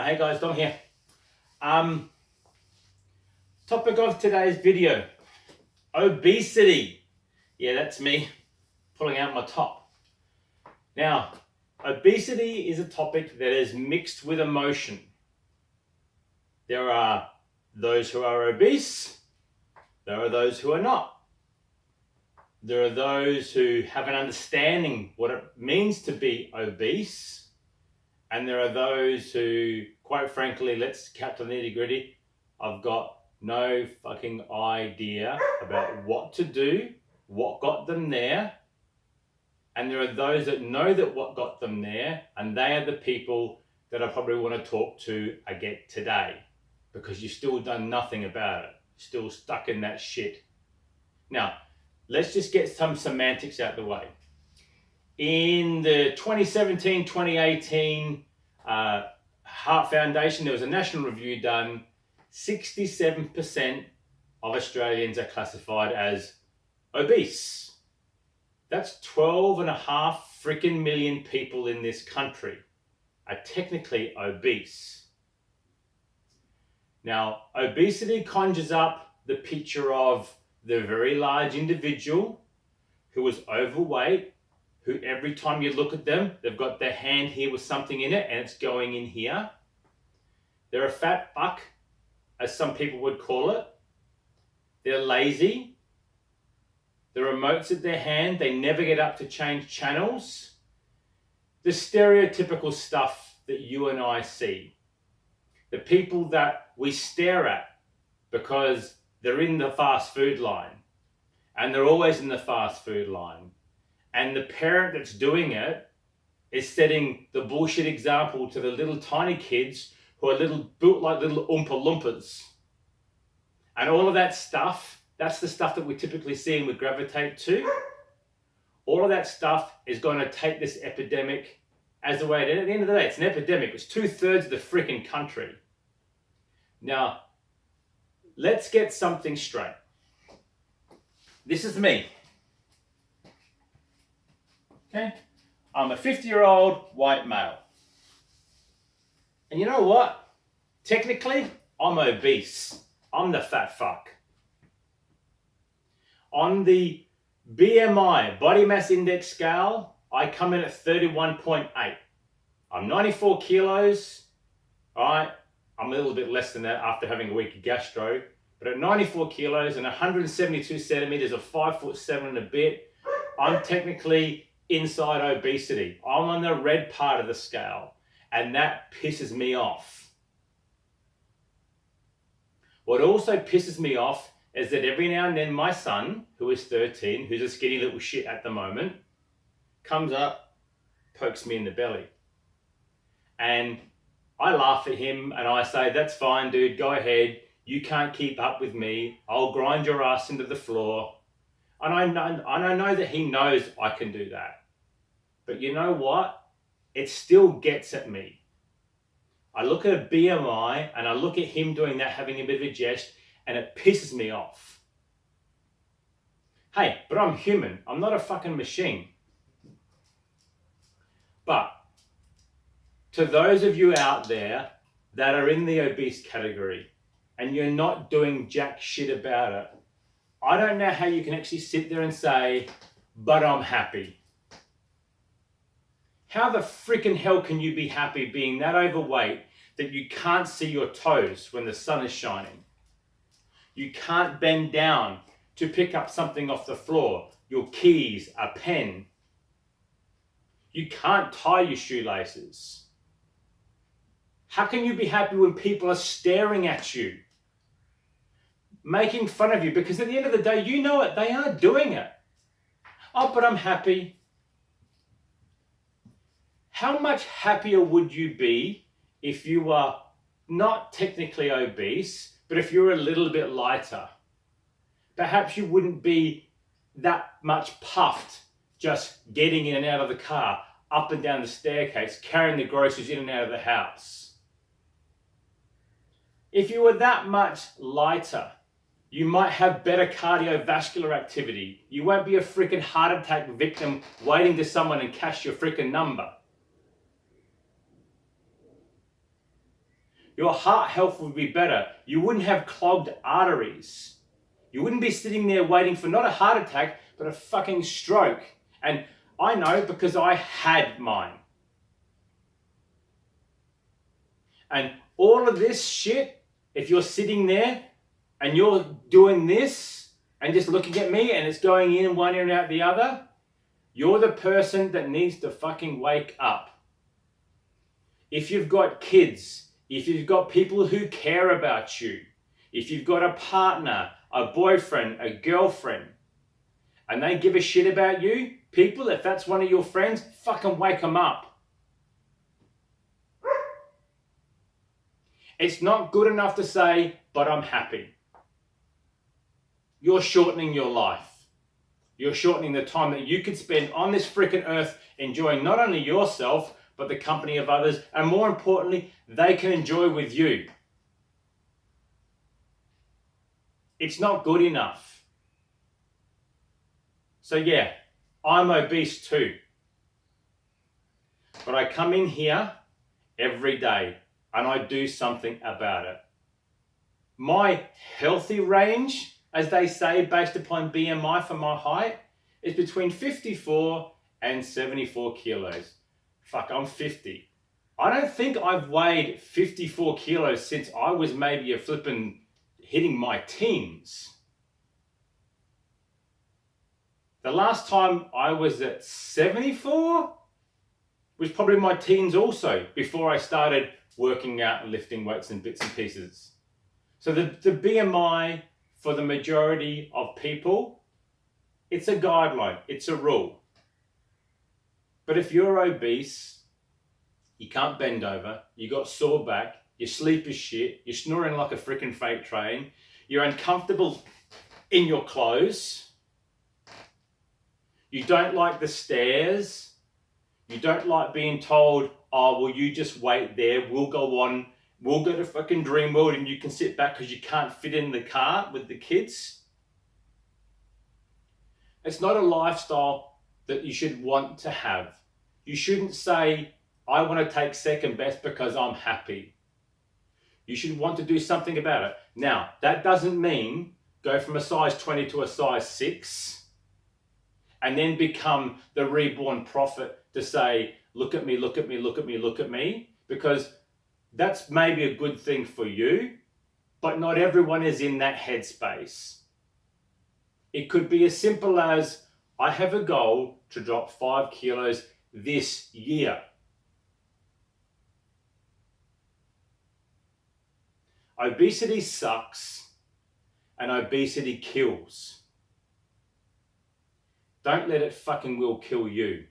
Hey guys, Dom here. Topic of today's video, obesity. Yeah, that's me pulling out my top. Now, obesity is a topic that is mixed with emotion. There are those who are obese, there are those who are not. There are those who have an understanding what it means to be obese, and there are those who, quite frankly, let's cut to the nitty-gritty, I've got no fucking idea about what to do, what got them there. And there are those that know that what got them there, and they are the people that I probably want to talk to again today, because you've still done nothing about it. Still stuck in that shit. Now, let's just get some semantics out the way. In the 2017-2018 Heart Foundation, there was a national review done. 67% of Australians are classified as obese. That's 12.5 freaking million people in this country are technically obese. Now, obesity conjures up the picture of the very large individual who is overweight, who every time you look at them, they've got their hand here with something in it and it's going in here. They're a fat fuck, as some people would call it. They're lazy. The remote's at their hand. They never get up to change channels. The stereotypical stuff that you and I see. The people that we stare at because they're in the fast food line. And they're always in the fast food line. And the parent that's doing it is setting the bullshit example to the little tiny kids who are built like little Oompa Loompas. And all of that stuff, that's the stuff that we typically see and we gravitate to. All of that stuff is going to take this epidemic as the way it is. At the end of the day, it's an epidemic. It's 2/3 of the freaking country. Now, let's get something straight. This is me. Okay? I'm a 50-year-old white male. And you know what? Technically, I'm obese. I'm the fat fuck. On the BMI, body mass index scale, I come in at 31.8. I'm 94 kilos. All right? I'm a little bit less than that after having a week of gastro. But at 94 kilos and 172 centimeters of 5'7" and a bit, I'm technically inside obesity. I'm on the red part of the scale. And that pisses me off. What also pisses me off is that every now and then my son, who is 13, who's a skinny little shit at the moment, comes up, pokes me in the belly. And I laugh at him and I say, that's fine, dude, go ahead. You can't keep up with me. I'll grind your ass into the floor. And I know that he knows I can do that. But you know what? It still gets at me. I look at a BMI and I look at him doing that, having a bit of a jest, and it pisses me off. Hey, but I'm human. I'm not a fucking machine. But to those of you out there that are in the obese category and you're not doing jack shit about it, I don't know how you can actually sit there and say, but I'm happy. How the freaking hell can you be happy being that overweight that you can't see your toes when the sun is shining? You can't bend down to pick up something off the floor, your keys, a pen. You can't tie your shoelaces. How can you be happy when people are staring at you, making fun of you? Because at the end of the day, you know it, they are doing it. Oh, but I'm happy. How much happier would you be if you were not technically obese, but if you were a little bit lighter? Perhaps you wouldn't be that much puffed just getting in and out of the car, up and down the staircase, carrying the groceries in and out of the house. If you were that much lighter, you might have better cardiovascular activity. You won't be a freaking heart attack victim waiting to someone and cash your freaking number. Your heart health would be better. You wouldn't have clogged arteries. You wouldn't be sitting there waiting for not a heart attack, but a fucking stroke. And I know because I had mine. And all of this shit, if you're sitting there and you're doing this and just looking at me and it's going in one ear and out the other, you're the person that needs to fucking wake up. If you've got kids, if you've got people who care about you, if you've got a partner, a boyfriend, a girlfriend, and they give a shit about you, people, if that's one of your friends, fucking wake them up. It's not good enough to say, but I'm happy. You're shortening your life. You're shortening the time that you could spend on this freaking earth enjoying not only yourself, but the company of others, and more importantly, they can enjoy with you. It's not good enough. So yeah, I'm obese too. But I come in here every day and I do something about it. My healthy range, as they say, based upon BMI for my height, is between 54 and 74 kilos. Fuck, I'm 50. I don't think I've weighed 54 kilos since I was maybe a flippin' hitting my teens. The last time I was at 74 was probably my teens also, before I started working out and lifting weights and bits and pieces. So the BMI for the majority of people, it's a guideline, it's a rule. But if you're obese, you can't bend over, you got sore back, your sleep is shit, you're snoring like a freaking freight train, you're uncomfortable in your clothes, you don't like the stairs, you don't like being told, oh, well, you just wait there, we'll go on, we'll go to fucking Dreamworld and you can sit back because you can't fit in the car with the kids. It's not a lifestyle that you should want to have. You shouldn't say, I want to take second best because I'm happy. You should want to do something about it. Now, that doesn't mean go from a size 20 to a size 6 and then become the reborn prophet to say, look at me, look at me, look at me, look at me, because that's maybe a good thing for you, but not everyone is in that headspace. It could be as simple as, I have a goal to drop 5 kilos this year. Obesity sucks and obesity kills. Don't let it fucking will kill you.